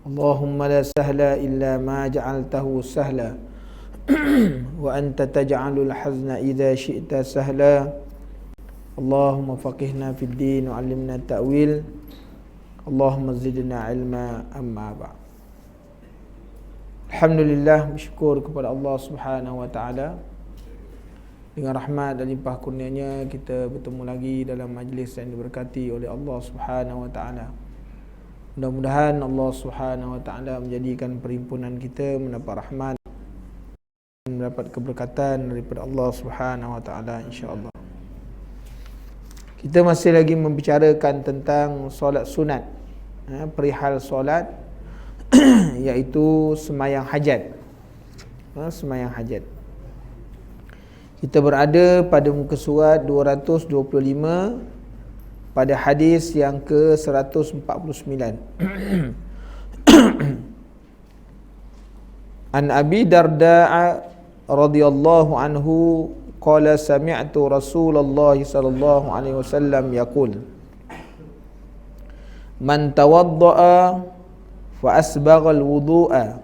Allahumma la sahla illa ma ja'altahu sahla wa anta taj'alul hazna idza syi'ta sahla. Allahumma faqihna fid din wa 'allimna ta'wil. Allahumma zidna ilma, amma ba'd. Alhamdulillah, bersyukur kepada Allah Subhanahu wa taala. Dengan rahmat dan limpah kurnianya kita bertemu lagi dalam majlis yang diberkati oleh Allah Subhanahu wa taala. Mudah-mudahan Allah Subhanahu wa taala menjadikan perhimpunan kita mendapat rahmat, mendapat keberkatan daripada Allah Subhanahu wa taala, insya-Allah. Kita masih lagi membicarakan tentang solat sunat, perihal solat iaitu sembahyang hajat. Sembahyang hajat. Kita berada pada muka surat 225 pada hadis yang ke-149. An Abi Darda radhiyallahu anhu qala sami'tu Rasulullah sallallahu alaihi wasallam yaqul man tawadda'a fa asbagha al-wudu'a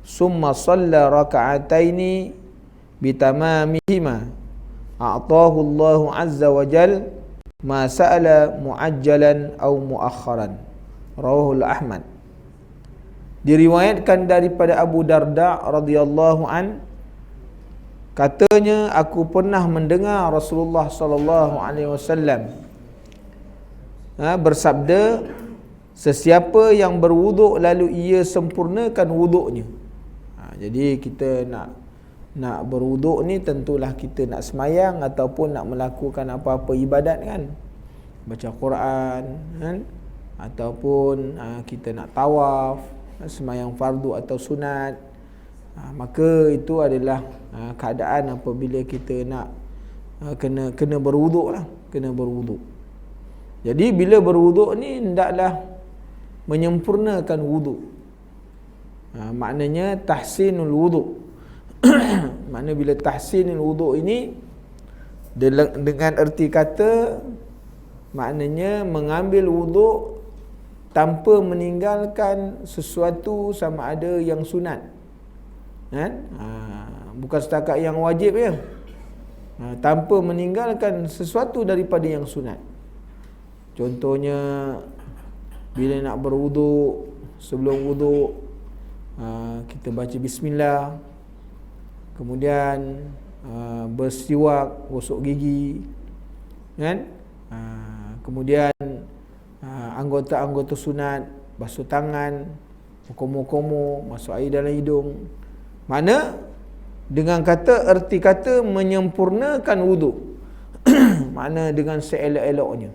summa shalla rak'ataini bitamamihima a'tahu Allah azza wa jalla ma sa'ala mu'ajjalan aw mu'akhkharan. Rawahul Ahmad. Diriwayatkan daripada Abu Darda radhiyallahu an, katanya aku pernah mendengar Rasulullah sallallahu alaihi wasallam bersabda, sesiapa yang berwuduk lalu ia sempurnakan wuduknya. Jadi kita nak berwuduk ni tentulah kita nak semayang ataupun nak melakukan apa-apa ibadat kan, baca Quran kan, ataupun kita nak tawaf, semayang fardu atau sunat, maka itu adalah keadaan apabila kita nak kena berwuduk lah, kena berwuduk. Jadi bila berwuduk ni hendaklah menyempurnakan wuduk. Maknanya tahsinul wuduk. Makna bila tahsinul wuduk ini dengan erti kata, maknanya mengambil wuduk tanpa meninggalkan sesuatu sama ada yang sunat kan? Bukan setakat yang wajib ya, tanpa meninggalkan sesuatu daripada yang sunat. Contohnya bila nak berwuduk, sebelum wuduk kita baca bismillah, kemudian bersiwak, gosok gigi kan, kemudian anggota-anggota sunat, basuh tangan, komo-komo, masuk air dalam hidung. Mana dengan kata erti kata menyempurnakan wuduk. Makna dengan seelok-eloknya.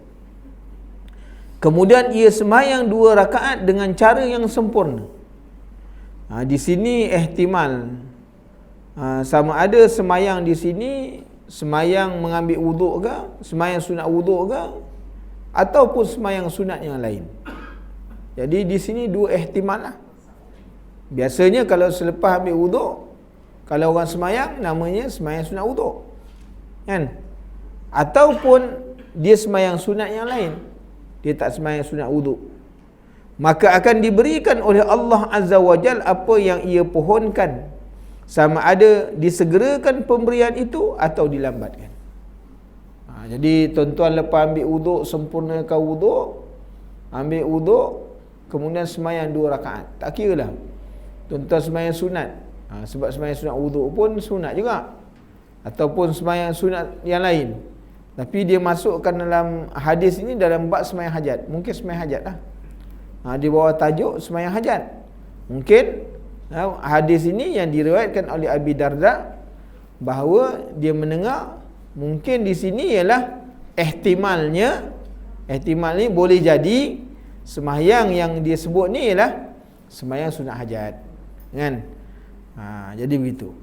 Kemudian ia sembahyang 2 rakaat dengan cara yang sempurna. Di sini ihtimal sama ada semayang di sini semayang mengambil wuduk ke, semayang sunat wuduk ke, ataupun semayang sunat yang lain. Jadi di sini 2 ihtimal lah. Biasanya kalau selepas ambil wuduk, kalau orang semayang namanya semayang sunat wuduk kan, ataupun dia semayang sunat yang lain, dia tak semayang sunat wuduk, maka akan diberikan oleh Allah Azza wa Jal apa yang ia pohonkan, sama ada disegerakan pemberian itu atau dilambatkan. Jadi tuan-tuan lepas ambil wuduk, sempurnakan wuduk, ambil wuduk, kemudian semayang 2 rakaat. Tak kira lah tuan-tuan semayang sunat, sebab semayang sunat wuduk pun sunat juga, ataupun semayang sunat yang lain, tapi dia masukkan dalam hadis ini dalam bab semayang hajat. Mungkin semayang hajat lah, di bawah tajuk semayang hajat. Mungkin hadis ini yang diriwayatkan oleh Abi Darda, bahawa dia mendengar, mungkin di sini ialah ihtimal ni boleh jadi sembahyang yang dia sebut ni ialah sembahyang sunat hajat kan. Jadi begitu.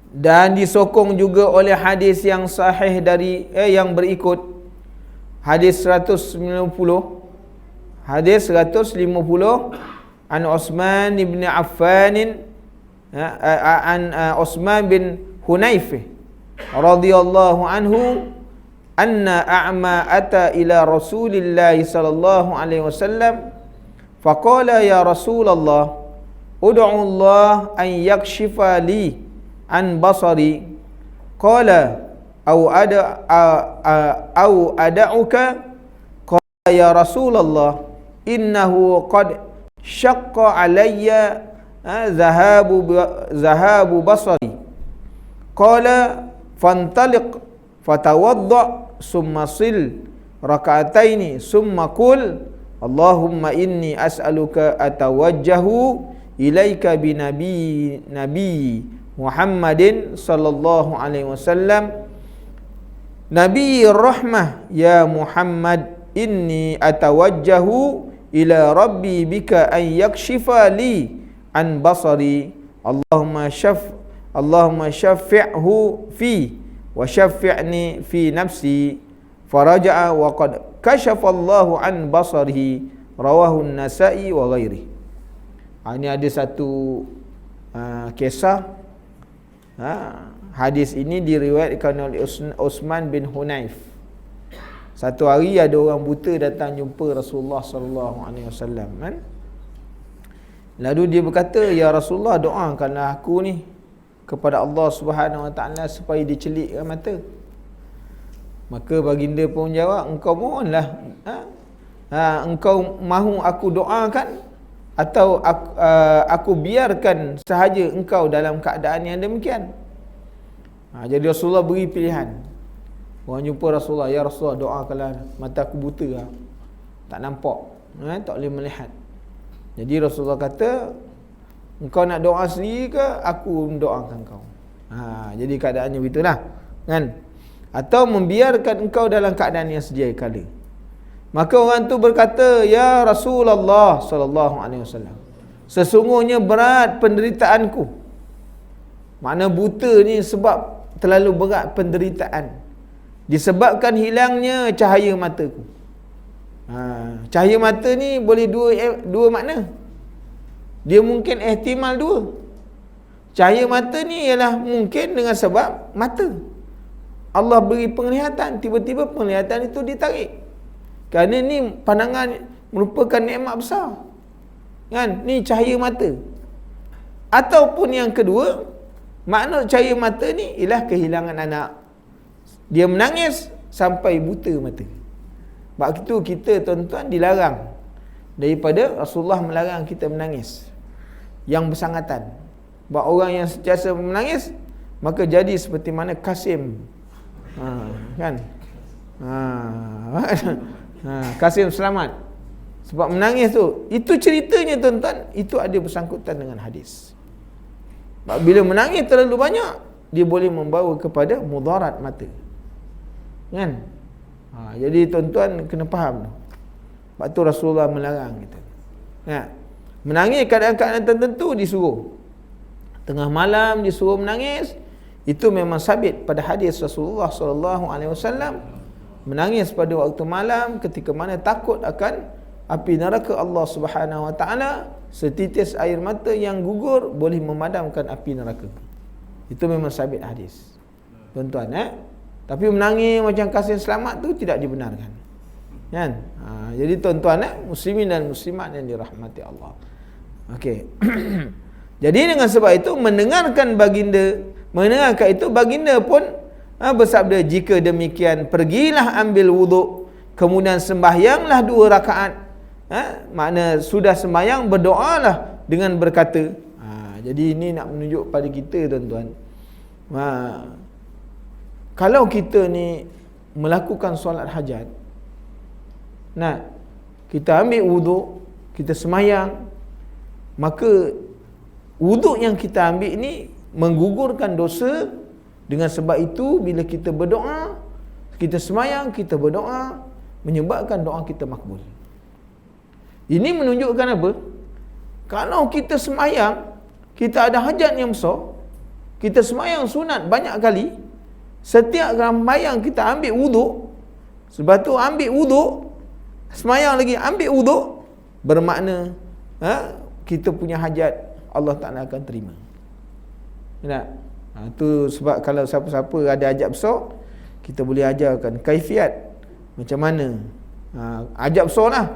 Dan disokong juga oleh hadis yang sahih dari yang berikut, hadis 150 an Utsman bin Affan an Utsman bin Hunayf radhiyallahu anhu anna a'ma ata ila Rasulillah sallallahu alaihi wasallam Faqala ya Rasulullah, ud'u Allah an yakshifa li an basari. Qala au ada'uka. Qala ya Rasulullah, innahu qad syaqqa alayya zahabu basari. Qala fantaliq fatawadda summa sil raka'ataini summa qul Allahumma inni as'aluka atawajjahu ilaika bi nabi Muhammadin sallallahu alaihi wasallam Nabi rahmah ya Muhammad, inni atawajjahu ila rabbi bika an yakshifa li an basari. Allahumma syaffi'hu fi wa syaffi'ni fi nafsi. Faraja'a wa qad kashafa Allahu an basarihi. Rawahu an-Nasa'i wa ghairi. Ini ada satu kisah. Hadis ini diriwayatkan oleh Utsman bin Hunayf. Satu hari ada orang buta datang jumpa Rasulullah sallallahu alaihi wasallam, kan? Lalu dia berkata, "Ya Rasulullah, doakanlah aku ni kepada Allah Subhanahu wa taala supaya dicelikkan mata." Maka baginda pun jawab, "Engkau mohonlah. Engkau mahu aku doakan atau aku biarkan sahaja engkau dalam keadaan yang demikian?" Jadi Rasulullah beri pilihan. Orang jumpa Rasulullah, "Ya Rasulullah, doakanlah, mata aku buta lah, tak nampak, tak boleh melihat." Jadi Rasulullah kata, "Engkau nak doa sendiri ke aku mendoakan kau?" Jadi keadaannya begitulah, kan? Atau membiarkan engkau dalam keadaan yang sedia kala. Maka orang tu berkata, "Ya Rasulullah sallallahu alaihi wasallam, sesungguhnya berat penderitaanku." Makna buta ni sebab terlalu berat penderitaan, disebabkan hilangnya cahaya mataku. Cahaya mata ni boleh dua makna. Dia mungkin ihtimal dua. Cahaya mata ni ialah mungkin dengan sebab mata. Allah beri penglihatan, tiba-tiba penglihatan itu ditarik. Kerana ni pandangan merupakan nikmat besar, kan? Ni cahaya mata. Ataupun yang kedua, makna cahaya mata ni ialah kehilangan anak. Dia menangis sampai buta mata. Sebab itu kita tuan-tuan dilarang daripada Rasulullah melarang kita menangis yang bersangatan. Sebab orang yang sentiasa menangis maka jadi seperti mana Kasim, kan? Kasim selamat sebab menangis tu. Itu ceritanya tuan-tuan, itu ada bersangkutan dengan hadis. Sebab bila menangis terlalu banyak, dia boleh membawa kepada mudarat mata, kan? Jadi tuan-tuan kena faham tu. Sebab tu Rasulullah melarang kita. Menangis keadaan-keadaan tertentu disuruh. Tengah malam disuruh menangis, itu memang sabit pada hadis Rasulullah sallallahu alaihi wasallam. Menangis pada waktu malam ketika mana takut akan api neraka Allah Subhanahu wa taala, setitis air mata yang gugur boleh memadamkan api neraka. Itu memang sabit hadis, tuan-tuan. Tapi menangis macam Kasim selamat tu tidak dibenarkan, kan? Jadi tuan-tuan, muslimin dan muslimat yang dirahmati Allah. Okey. Jadi dengan sebab itu mendengarkan itu baginda pun bersabda, "Jika demikian, pergilah ambil wuduk, kemudian sembahyanglah 2 rakaat." Makna sudah sembahyang, berdoalah dengan berkata. Jadi ini nak menunjuk pada kita, tuan-tuan. Kalau kita ni melakukan solat hajat, kita ambil wuduk, kita sembahyang, maka wuduk yang kita ambil ni menggugurkan dosa. Dengan sebab itu bila kita berdoa, kita sembahyang, kita berdoa, menyebabkan doa kita makbul. Ini menunjukkan apa? Kalau kita sembahyang, kita ada hajat yang besar, kita sembahyang sunat banyak kali, setiap sembahyang kita ambil wuduk, sebab tu ambil wuduk, sembahyang lagi ambil wuduk, bermakna kita punya hajat Allah Ta'ala akan terima. Tak? Itu sebab kalau siapa-siapa ada hajat besar, kita boleh ajarkan kaifiat macam mana. Hajat besar lah,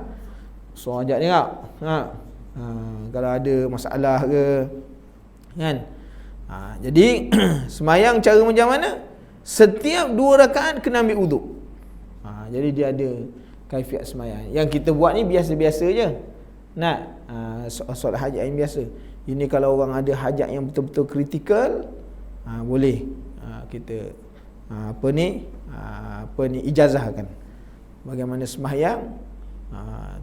So ajak tengok. Kalau ada masalah ke, kan? Jadi semayang cara macam mana? Setiap 2 rakaat kena ambil wuduk. Jadi dia ada kaifiat semayang. Yang kita buat ni biasa-biasa je. Solat hajat yang biasa. Ini kalau orang ada hajat yang betul-betul kritikal, boleh kita ijazahkan bagaimana semayang.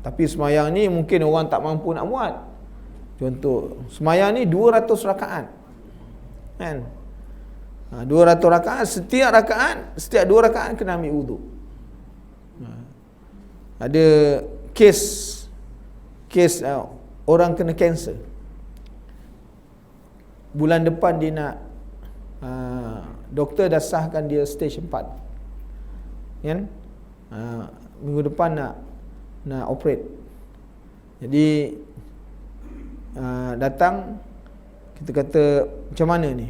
Tapi semayang ni mungkin orang tak mampu nak buat. Contoh, semayang ni 200 rakaat, kan? 200 rakaat, setiap 2 rakaat kena ambil wuduk. Ada kes orang kena kanser. Bulan depan dia nak doktor dah sahkan dia stage 4, kan? Minggu depan nak operate. Jadi datang, kita kata macam mana ni,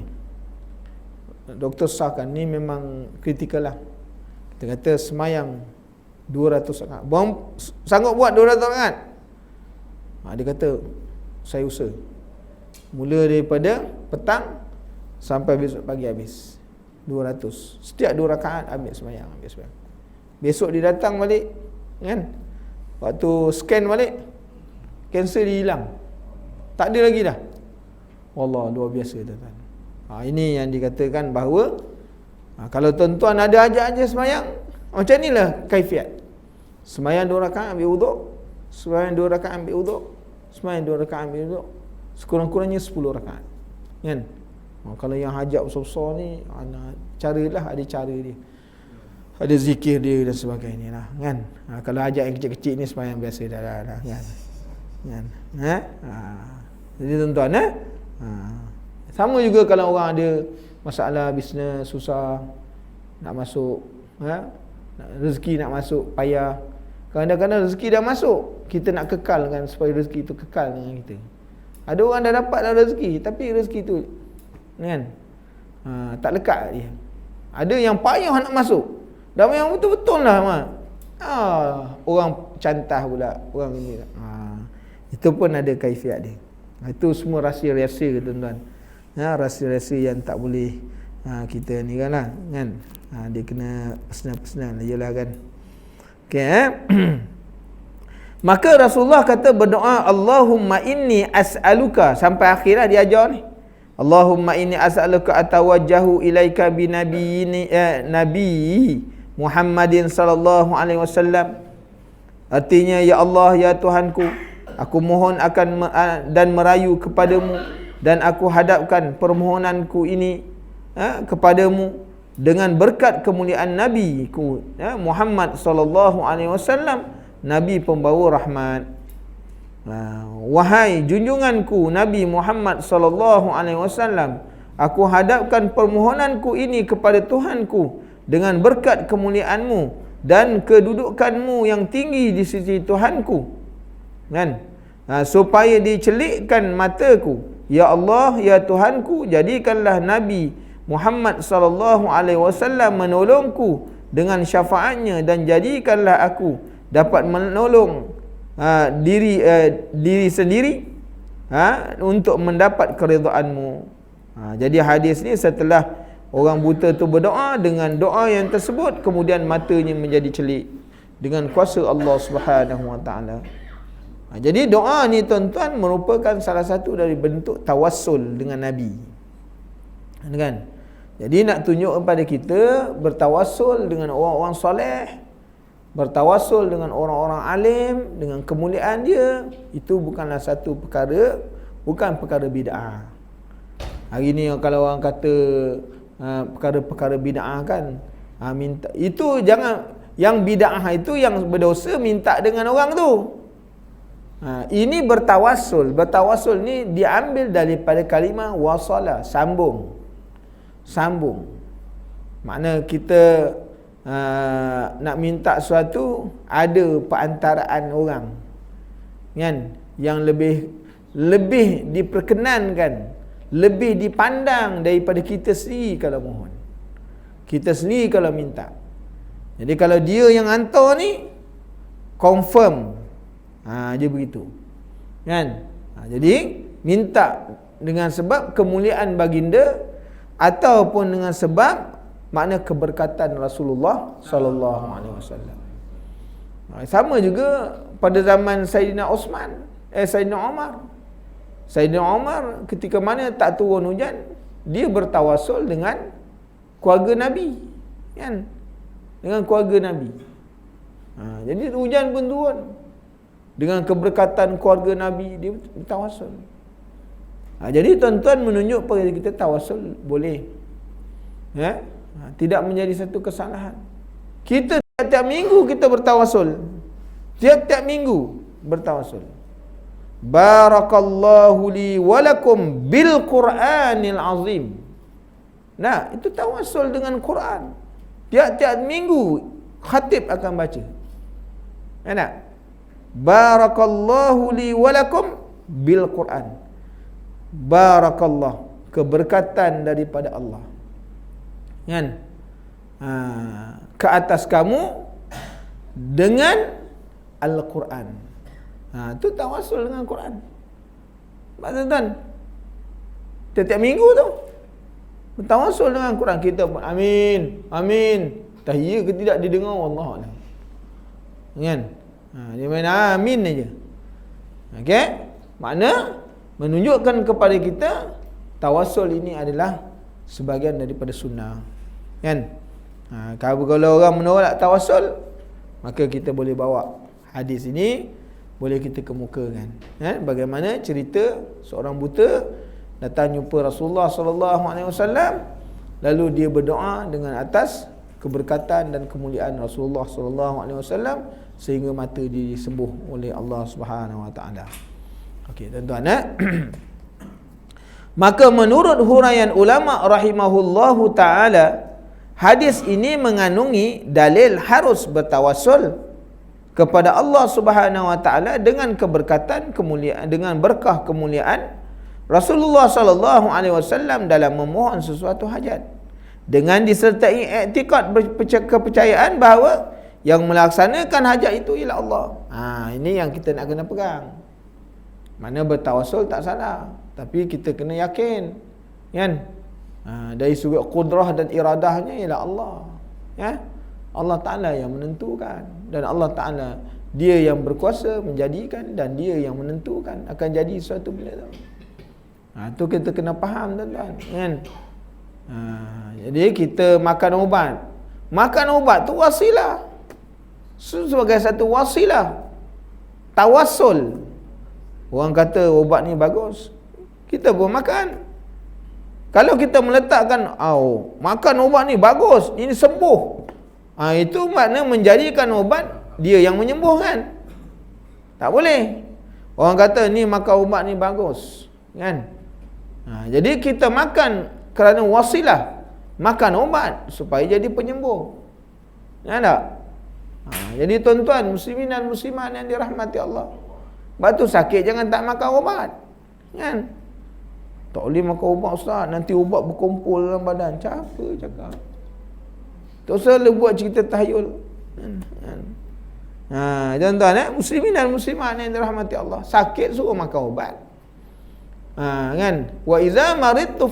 doktor sahkan ni memang kritikal lah. Kita kata semayang 200 rakaat. Sanggup buat 200 rakaat? Dia kata saya usaha. Mula daripada petang sampai besok pagi habis 200. Setiap 2 rakaat ambil semayang. Besok dia datang balik, kan? Waktu scan balik, kanser dia hilang. Tak ada lagi dah. Wallah, luar biasa tuan-tuan. Ini yang dikatakan bahawa kalau tuan-tuan ada hajat-hajat semayang, macam inilah kaifiat. Semayang 2 rakaat ambil wuduk, semayang 2 rakaat ambil wuduk, semayang 2 rakaat ambil wuduk, sekurang-kurangnya 10 rakaat, kan? Kalau yang hajat besar-besar ni, ada cara dia, ada zikir dia dan sebagainya lah, kan? Kalau hajat yang kecil-kecil ni semayang biasa dah, kan? Jadi tuan-tuan, sama juga kalau orang ada masalah bisnes susah, nak masuk, rezeki nak masuk payah. Kadang-kadang rezeki dah masuk, kita nak kekalkan supaya rezeki itu kekal dengan kita. Ada orang dah dapat dah rezeki, tapi rezeki tu, kan, tak lekat dia. Ada yang payah nak masuk, dan yang betul-betul lah, orang cantah pula, orang ini. Itu pun ada kaifiat dia. Itu semua rahsia-rahsia, tuan-tuan. Rahsia-rahsia yang tak boleh kita ni kan. Dia kena personal-personal jelah, kan. Okey, Maka Rasulullah kata berdoa, Allahumma inni as'aluka, sampai akhirlah dia ajar ni. Allahumma inni as'aluka atawajjahu ilaika bi nabi Muhammadin sallallahu alaihi wasallam. Artinya, ya Allah, ya Tuhanku, aku mohon akan dan merayu kepadamu, dan aku hadapkan permohonanku ini kepadamu dengan berkat kemuliaan Nabi-Ku Muhammad sallallahu alaihi wasallam, Nabi pembawa rahmat. Wahai junjunganku Nabi Muhammad sallallahu alaihi wasallam, aku hadapkan permohonanku ini kepada Tuhanku dengan berkat kemuliaan-Mu dan kedudukan-Mu yang tinggi di sisi Tuhanku, kan? Supaya dicelikkan mataku. Ya Allah, ya Tuhanku, jadikanlah Nabi Muhammad sallallahu alaihi wasallam menolongku dengan syafaatnya, dan jadikanlah aku dapat menolong diri sendiri untuk mendapat keridhaan-Mu. Jadi hadis ni, setelah orang buta tu berdoa dengan doa yang tersebut, kemudian matanya menjadi celik dengan kuasa Allah Subhanahu wa taala. Jadi doa ni, tuan-tuan, merupakan salah satu dari bentuk tawassul dengan Nabi, kan? Jadi nak tunjuk kepada kita, bertawassul dengan orang-orang soleh, bertawassul dengan orang-orang alim, dengan kemuliaan dia, itu bukanlah satu perkara, bukan perkara bid'ah. Hari ni kalau orang kata perkara-perkara bid'ah, kan, minta itu, jangan, yang bid'ah itu yang berdosa minta dengan orang tu. Ini bertawassul. Bertawassul ni diambil daripada kalimah wasala, sambung. Makna kita nak minta sesuatu, ada perantaraan orang, kan, yang lebih diperkenankan, lebih dipandang daripada kita sendiri kalau mohon, kita sendiri kalau minta. Jadi kalau dia yang hantar ni confirm, Dia begitu. Kan? Jadi minta dengan sebab kemuliaan baginda ataupun dengan sebab makna keberkatan Rasulullah sallallahu alaihi wasallam. Sama juga pada zaman Sayyidina Sayyidina Umar. Sayyidina Umar ketika mana tak turun hujan, dia bertawasul dengan keluarga Nabi, kan? Dengan keluarga Nabi. Jadi hujan pun turun. Dengan keberkatan keluarga Nabi, dia bertawasul. Jadi tuan-tuan menunjuk kepada kita tawasul boleh. Ya? Tidak menjadi satu kesalahan. Kita tiap-tiap minggu kita bertawasul. Tiap-tiap minggu bertawasul. Barakallahu li walakum bil Qur'anil azim. Nah, itu tawasul dengan Quran. Tiap-tiap minggu khatib akan baca. Enak? Barakallahu li walakum bil Quran. Barakallah, keberkatan daripada Allah, kan? Ke atas kamu dengan Al-Quran. Itu tawasul dengan Quran. Tuan-tuan, tiap minggu tu bertawasul dengan Quran. Kita pun amin, amin. Tahiyya ke tidak didengar Allah, kan? Dia main amin aja. Okey? Makna menunjukkan kepada kita tawasul ini adalah sebahagian daripada sunnah, kan? Kalau orang menolak tawasul, maka kita boleh bawa hadis ini, boleh kita kemukakan, kan? Bagaimana cerita seorang buta datang jumpa Rasulullah sallallahu alaihi wasallam, lalu dia berdoa dengan atas keberkatan dan kemuliaan Rasulullah sallallahu alaihi wasallam sehingga mata dia disembuh oleh Allah Subhanahu wa taala. Okey, tuan-tuan, maka menurut huraian ulama rahimahullahu taala, hadis ini mengandungi dalil harus bertawasul kepada Allah Subhanahu wa taala dengan keberkatan, kemuliaan, dengan berkah kemuliaan Rasulullah sallallahu alaihi wasallam dalam memohon sesuatu hajat, dengan disertai i'tikad, kepercayaan bahawa yang melaksanakan hajat itu ialah Allah. Ini yang kita nak kena pegang. Mana bertawasul tak salah, tapi kita kena yakin, kan? Dari sudut qudrah dan iradahnya ialah Allah, ya? Allah Ta'ala yang menentukan, dan Allah Ta'ala dia yang berkuasa menjadikan, dan dia yang menentukan akan jadi sesuatu benda tu. Itu kita kena faham, tuan-tuan, kan? Jadi kita makan ubat tu wasilah, sebagai satu wasilah tawasul. Orang kata ubat ni bagus, kita pun makan. Kalau kita meletakkan, makan ubat ni bagus, ini sembuh, itu makna menjadikan ubat dia yang menyembuhkan. Tak boleh. Orang kata ni makan ubat ni bagus, kan? Jadi kita makan kerana wasilah, makan ubat supaya jadi penyembuh, ya tak? Jadi tuan-tuan muslimin dan muslimat yang dirahmati Allah, batu sakit jangan tak makan ubat, kan? Tak boleh makan ubat, ustaz, nanti ubat berkumpul dalam badan. Siapa cakap? Tak usah buat cerita tahayul, kan? Tuan-tuan, muslimin dan muslimat yang dirahmati Allah, sakit suruh makan ubat, kan? Wa iza maridtu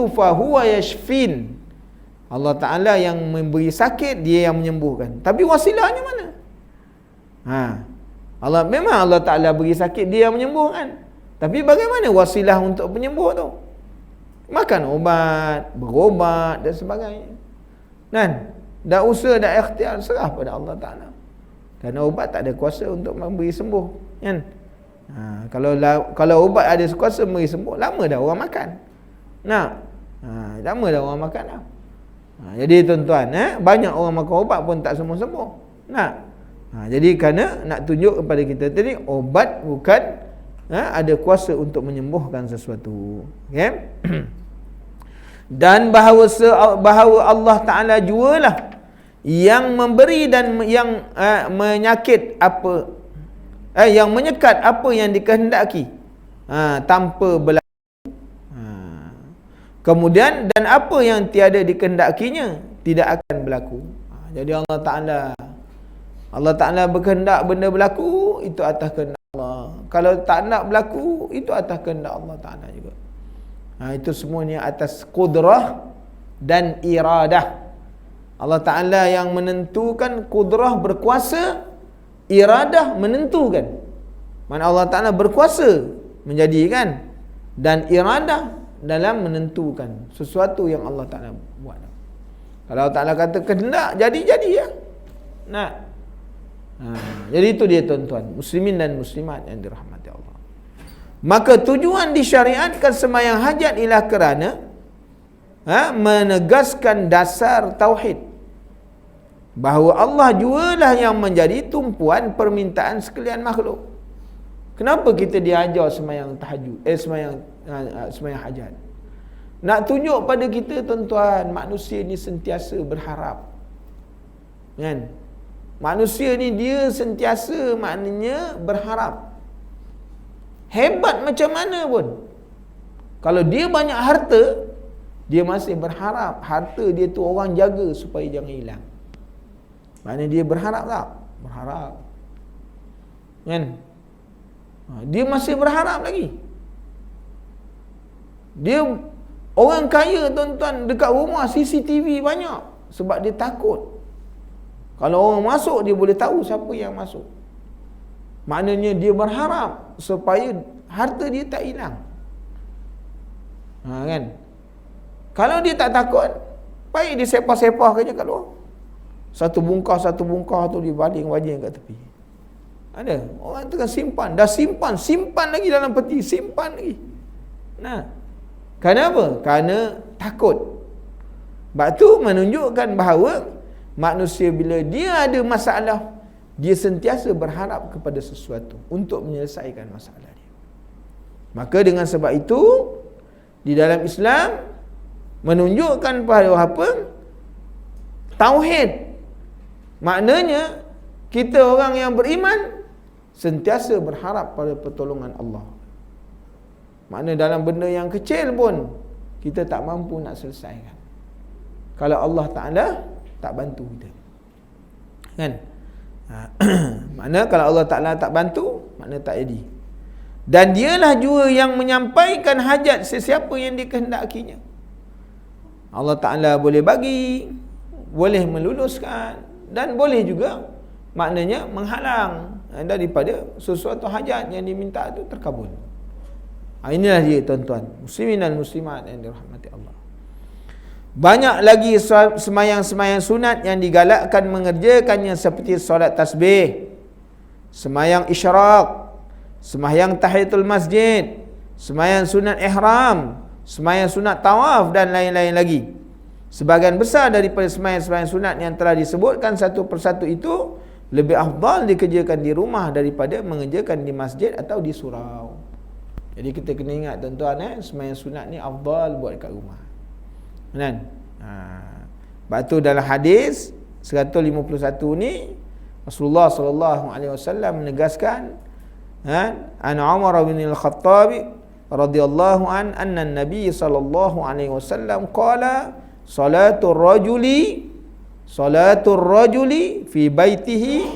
fa huwa yashfin. Allah Ta'ala yang memberi sakit, dia yang menyembuhkan. Tapi wasilahnya mana? Memang Allah Ta'ala beri sakit, dia yang menyembuhkan. Tapi bagaimana wasilah untuk penyembuh tu? Makan ubat, berobat dan sebagainya, kan? Dah usaha, dah ikhtiar, serah pada Allah Ta'ala. Kerana ubat tak ada kuasa untuk memberi sembuh, kan? Kalau ubat ada kuasa memberi sembuh, lama dah orang makan. Lama dah orang makan dah. Jadi tuan-tuan, banyak orang makan ubat pun tak sembuh-sembuh. Jadi kerana nak tunjuk kepada kita tadi, obat bukan ada kuasa untuk menyembuhkan sesuatu, okay? Dan bahawa Allah Ta'ala jualah yang memberi dan yang menyakit apa, yang menyekat apa yang dikehendaki tanpa berlaku. Kemudian dan apa yang tiada dikehendakinya tidak akan berlaku. Jadi Allah Ta'ala Allah Ta'ala berkehendak benda berlaku, itu atas kehendak Allah. Kalau tak nak berlaku, itu atas kehendak Allah Ta'ala juga. Itu semuanya atas kudrah dan iradah. Allah Ta'ala yang menentukan, kudrah berkuasa, iradah menentukan. Mana Allah Ta'ala berkuasa menjadikan, dan iradah dalam menentukan sesuatu yang Allah Ta'ala buat. Kalau Allah Ta'ala kata kehendak, jadi ya. Nah, jadi itu dia tuan-tuan, muslimin dan muslimat yang dirahmati Allah. Maka tujuan disyariatkan sembahyang hajat ialah kerana menegaskan dasar tauhid, bahawa Allah jualah yang menjadi tumpuan permintaan sekalian makhluk. Kenapa kita diajar sembahyang tahajud, sembahyang hajat? Nak tunjuk pada kita tuan-tuan, manusia ni sentiasa berharap. Kan? Manusia ni dia sentiasa maknanya berharap. Hebat macam mana pun, kalau dia banyak harta, dia masih berharap harta dia tu orang jaga supaya jangan hilang. Maknanya dia berharap tak? Berharap. Kan? Dia masih berharap lagi. Dia orang kaya tuan-tuan, dekat rumah CCTV banyak, sebab dia takut kalau orang masuk dia boleh tahu siapa yang masuk. Maknanya dia berharap supaya harta dia tak hilang. Kan? Kalau dia tak takut, baik dia sepah-sepah kerja kat luar. Satu bungkah tu dia baling-baling kat tepi. Ada orang tu kan simpan, dah simpan lagi dalam peti, simpan lagi. Nah, kenapa? Kerana takut. Sebab tu menunjukkan bahawa manusia bila dia ada masalah, dia sentiasa berharap kepada sesuatu untuk menyelesaikan masalah dia. Maka dengan sebab itu, di dalam Islam menunjukkan pada apa? Tauhid. Maknanya kita orang yang beriman sentiasa berharap pada pertolongan Allah. Maknanya dalam benda yang kecil pun kita tak mampu nak selesaikan kalau Allah Ta'ala tak bantu kita. Kan? Makna kalau Allah Ta'ala tak bantu, makna tak jadi. Dan dialah juga yang menyampaikan hajat sesiapa yang dikehendakinya. Allah Ta'ala boleh bagi, boleh meluluskan, dan boleh juga maknanya menghalang daripada sesuatu hajat yang diminta itu terkabul. Inilah dia tuan-tuan, muslimin dan muslimat yang dirahmati Allah. Banyak lagi semayang-semayang sunat yang digalakkan mengerjakannya, seperti solat tasbih, semayang isyraq, semayang tahiyatul masjid, semayang sunat ihram, semayang sunat tawaf dan lain-lain lagi. Sebahagian besar daripada semayang-semayang sunat yang telah disebutkan satu persatu itu lebih afdal dikerjakan di rumah daripada mengerjakan di masjid atau di surau. Jadi kita kena ingat tuan-tuan, semayang sunat ni afdal buat kat rumah. Kan? Sebab tu dalam hadis 151 ni Rasulullah SAW menegaskan, an Umar bin Al-Khattab radhiyallahu anna Nabi sallallahu alaihi wasallam qala salatul rajuli fi baitihi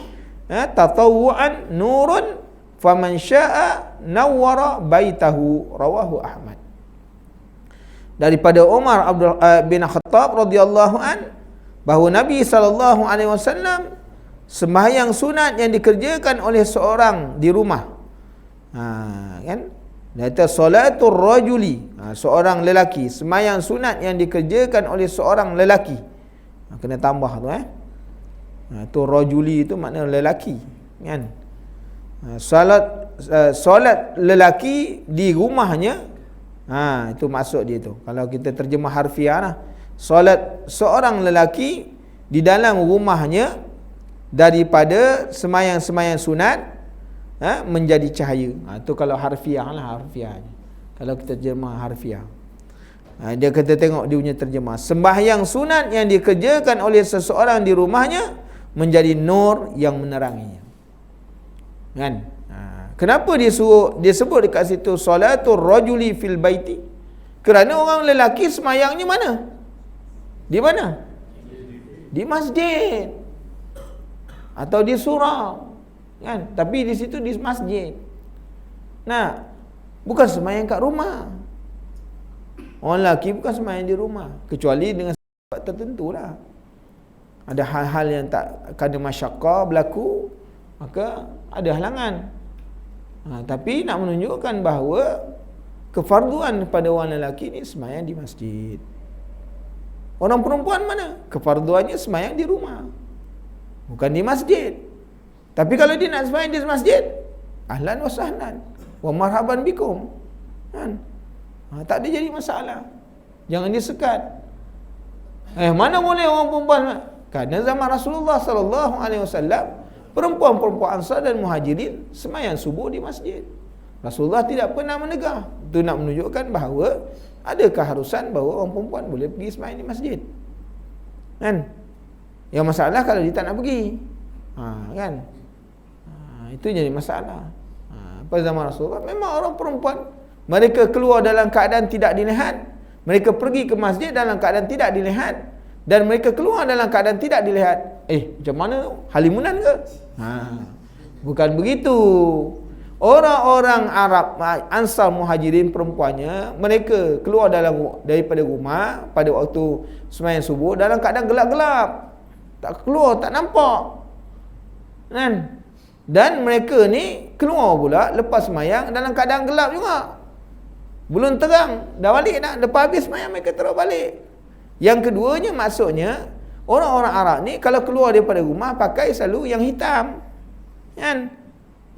tatawwu'an nurun faman syaa nawwara baitahu, rawahu Ahmad. Daripada Umar bin Khattab radhiyallahu an, bahawa Nabi sallallahu alaihi wasallam sembahyang sunat yang dikerjakan oleh seorang di rumah. Kan? Kata salatul rajuli, seorang lelaki, sembahyang sunat yang dikerjakan oleh seorang lelaki. Kena tambah tu tu rajuli itu makna lelaki, kan? Solat lelaki di rumahnya, itu maksud dia tu. Kalau kita terjemah harfiah lah, solat seorang lelaki di dalam rumahnya daripada semayang-semayang sunat menjadi cahaya. Itu kalau harfiah lah, harfiah. Kalau kita terjemah harfiah, dia kata tengok dia punya terjemah, sembahyang sunat yang dikerjakan oleh seseorang di rumahnya menjadi nur yang meneranginya. Kan? Kenapa dia sebut dekat situ salatul rajuli fil baiti? Kerana orang lelaki semayangnya mana? Di mana? Di masjid. atau di surau, kan? Tapi di situ di masjid. Nah, bukan sembahyang kat rumah. Orang lelaki bukan sembahyang di rumah, kecuali dengan sebab tertentu lah. Ada hal-hal yang tak kena masyaqqah berlaku, maka ada halangan. Tapi nak menunjukkan bahawa kefarduan pada orang lelaki ni sembahyang di masjid. Orang perempuan mana? Kefarduannya sembahyang di rumah, bukan di masjid. Tapi kalau dia nak sembahyang di masjid, ahlan wa sahlan wa marhaban bikum, kan? Tak ada jadi masalah. Jangan disekat. Mana boleh orang perempuan? Kerana zaman Rasulullah sallallahu alaihi wasallam, perempuan-perempuan Ansar dan Muhajirin sembahyang subuh di masjid. Rasulullah tidak pernah menegah. Itu nak menunjukkan bahawa ada keharusan bahawa orang perempuan boleh pergi sembahyang di masjid, kan? Yang masalah kalau dia tak nak pergi, kan? Itu jadi masalah. Pada zaman Rasulullah memang orang perempuan mereka keluar dalam keadaan tidak dilihat, mereka pergi ke masjid dalam keadaan tidak dilihat, dan mereka keluar dalam keadaan tidak dilihat. Macam mana tu? Halimunan ke? Bukan begitu. Orang-orang Arab Ansar Muhajirin perempuannya, mereka keluar daripada rumah pada waktu sembahyang subuh dalam keadaan gelap-gelap. Tak keluar, tak nampak, kan? Dan mereka ni keluar pula lepas sembahyang dalam keadaan gelap juga. Belum terang, dah balik dah. Lepas habis sembahyang mereka terus balik. Yang keduanya maksudnya, orang-orang Arab ni kalau keluar daripada rumah pakai selalu yang hitam, kan?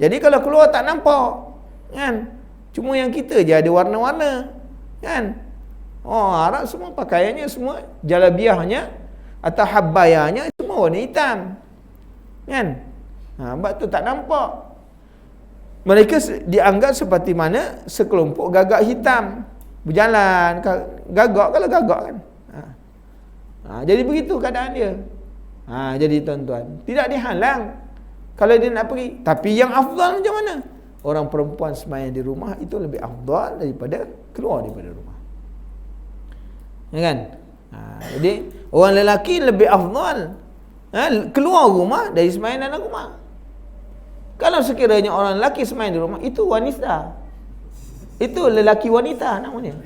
Jadi kalau keluar tak nampak, kan? Cuma yang kita je ada warna-warna, kan? Arab semua pakaiannya semua jalabiahnya atau habbayahnya semua warna hitam, kan? Sebab tu tak nampak. Mereka dianggap seperti mana sekelompok gagak hitam berjalan. Gagak kalau gagak, kan? Jadi begitu keadaan dia. Jadi tuan-tuan, tidak dihalang kalau dia nak pergi. Tapi yang afdal macam mana? Orang perempuan sembahyang di rumah itu lebih afdal daripada keluar daripada rumah, ya kan? Jadi orang lelaki lebih afdal keluar rumah dari sembahyang dalam rumah. Kalau sekiranya orang lelaki sembahyang di rumah, itu wanita, itu lelaki wanita namanya.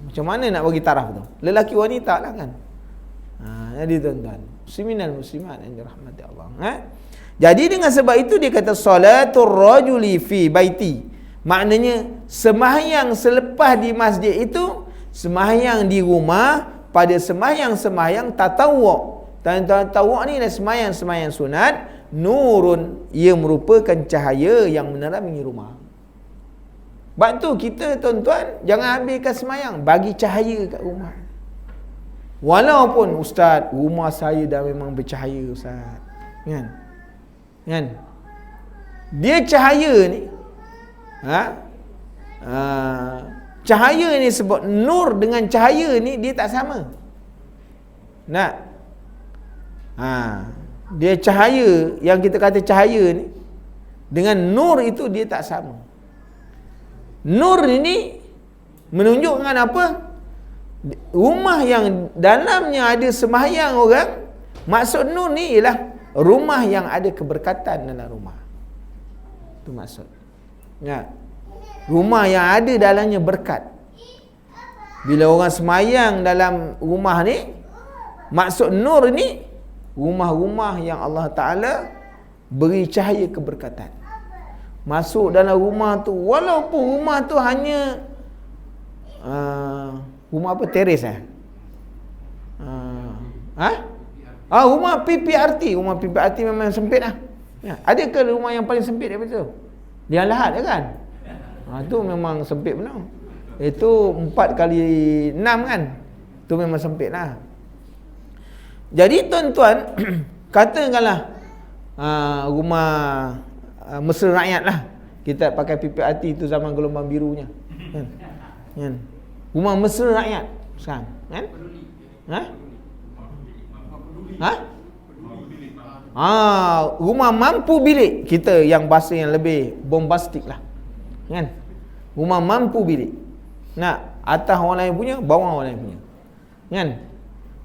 Macam mana nak bagi taraf tu? Lelaki wanita lah, kan? Jadi tuan-tuan, muslimin dan muslimat yang dirahmati Allah, Jadi dengan sebab itu dia kata salatul rajuli fi baiti. Maknanya sembahyang selepas di masjid itu sembahyang di rumah pada sembahyang-sembahyang tatawwu'. Tatawwu' ni adalah sembahyang-sembahyang sunat. Nurun, ia merupakan cahaya yang menerangi rumah. Sebab tu kita tuan-tuan jangan habiskan sembahyang, bagi cahaya kat rumah. Walaupun ustaz, rumah saya dah memang bercahaya ustaz, kan? Dia cahaya ni, cahaya ni sebab nur dengan cahaya ni dia tak sama. Dia cahaya, yang kita kata cahaya ni dengan nur itu dia tak sama. Nur ini menunjukkan apa? Rumah yang dalamnya ada sembahyang orang. Maksud nur ni ialah rumah yang ada keberkatan dalam rumah. Itu maksud. Rumah yang ada dalamnya berkat. Bila orang sembahyang dalam rumah ni, maksud nur ni rumah-rumah yang Allah Ta'ala beri cahaya keberkatan. Masuk dalam rumah tu, walaupun rumah tu hanya rumah apa? Teres rumah PPRT. Rumah PPRT memang sempit lah. Adakah rumah yang paling sempit daripada tu? Dia Lahad kan? Tu memang sempit benar. Itu 4x6 kan? Tu memang sempit lah. Jadi tuan-tuan, katakanlah rumah mesra rakyat lah. Kita pakai PPRT itu zaman gelombang birunya, kan? Rumah mesra rakyat sekarang, kan? Rumah mampu bilik. Kita yang bahasa yang lebih bombastik lah, kan? Rumah mampu bilik. Atas orang lain punya, bawah orang lain punya, kan?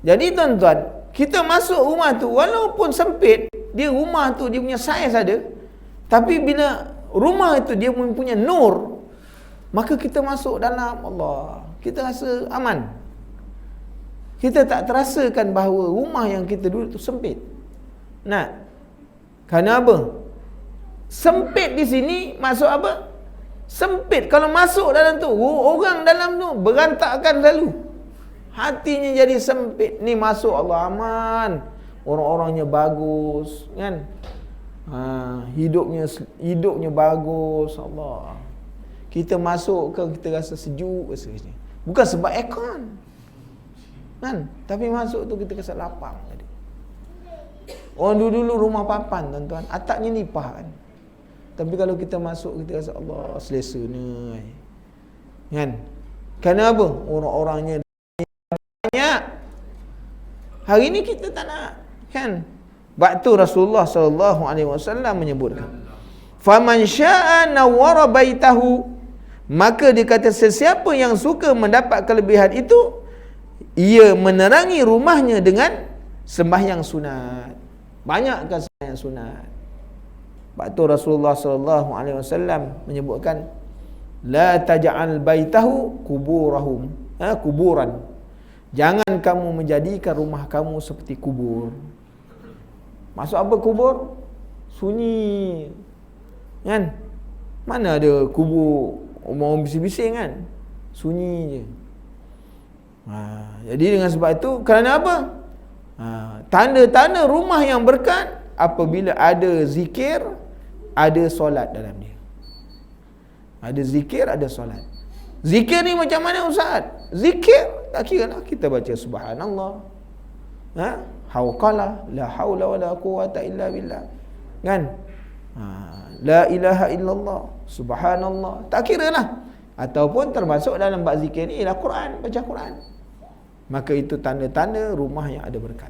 Jadi tuan-tuan, Kita masuk rumah tu, walaupun sempit, dia rumah tu dia punya saiz ada, tapi bila rumah itu dia mempunyai nur, maka kita masuk dalam, Allah, kita rasa aman. Kita tak terasakan bahawa rumah yang kita duduk tu sempit. Nah, kerana apa? Sempit di sini maksud apa? Sempit. Kalau masuk dalam tu, orang dalam tu berantakan selalu. Hatinya jadi sempit. Ni masuk, Allah, aman. Orang-orangnya bagus, kan? Hidupnya bagus, Allah. Kita masuk ke, kita rasa sejuk rasanya. Bukan sebab aircon, kan? Tapi masuk tu kita rasa lapang tadi. Orang dulu rumah papan, tuan-tuan, atapnya nipah, kan? Tapi kalau kita masuk, kita rasa, Allah, selesa ni, kan? Kenapa? Orang-orangnya banyak. Hari ni kita tak nak, kan? Waktu Rasulullah SAW menyebutkan, faman syaa nawwara baitahu, maka dia kata sesiapa yang suka mendapat kelebihan itu, ia menerangi rumahnya dengan sembahyang sunat. Banyakkan sembahyang sunat. Waktu Rasulullah SAW menyebutkan, la taj'al baitahu kuburan. Jangan kamu menjadikan rumah kamu seperti kubur. Maksud apa kubur? Sunyi, kan? Mana ada kubur orang bising-bising, kan? Sunyi je. Jadi dengan sebab itu, kerana apa? Tanda-tanda rumah yang berkat apabila ada zikir, ada solat dalam dia. Ada zikir, ada solat. Zikir ni macam mana, Ustaz? Zikir, tak kira lah kita baca subhanallah, hauqalah, la haula wala quwata illa billah, kan? La ilaha illallah, subhanallah, tak kira lah. Ataupun termasuk dalam bab zikir ni ialah Quran, baca Quran. Maka itu tanda-tanda rumah yang ada berkat.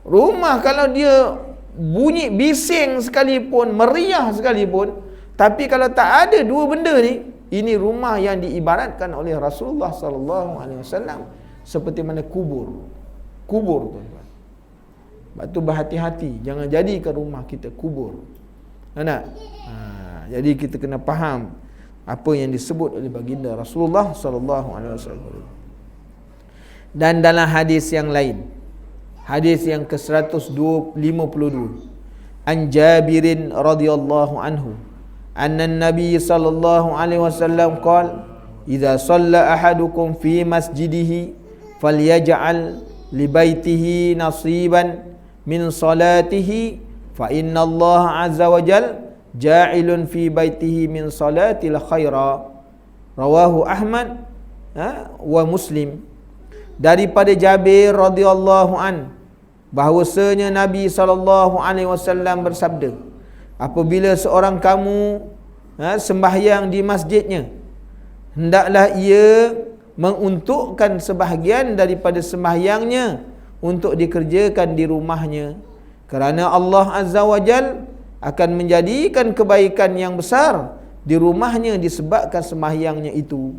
Rumah kalau dia bunyi bising sekalipun, meriah sekalipun, tapi kalau tak ada dua benda ni, ini rumah yang diibaratkan oleh Rasulullah SAW seperti mana kubur. Kubur, tuan-tuan. Sebab tu berhati-hati, jangan jadikan rumah kita kubur. Tak? Jadi kita kena faham apa yang disebut oleh baginda Rasulullah SAW. Dan dalam hadis yang lain, hadis yang ke-152, an Jabirin radhiyallahu anhu, anna an-nabiy sallallahu alaihi wasallam qala, idza shalla ahadukum fi masjidihi falyaj'al li baitihi nasiban min salatihi fa inna Allah azza wa jal ja'ilun fi baitihi min salatil khaira. Rawahu Ahmad wa Muslim. Daripada Jabir radhiyallahu an, bahwasanya Nabi SAW bersabda, apabila seorang kamu sembahyang di masjidnya, hendaklah ia menguntukkan sebahagian daripada sembahyangnya untuk dikerjakan di rumahnya, kerana Allah Azza wa Jal akan menjadikan kebaikan yang besar di rumahnya disebabkan sembahyangnya itu.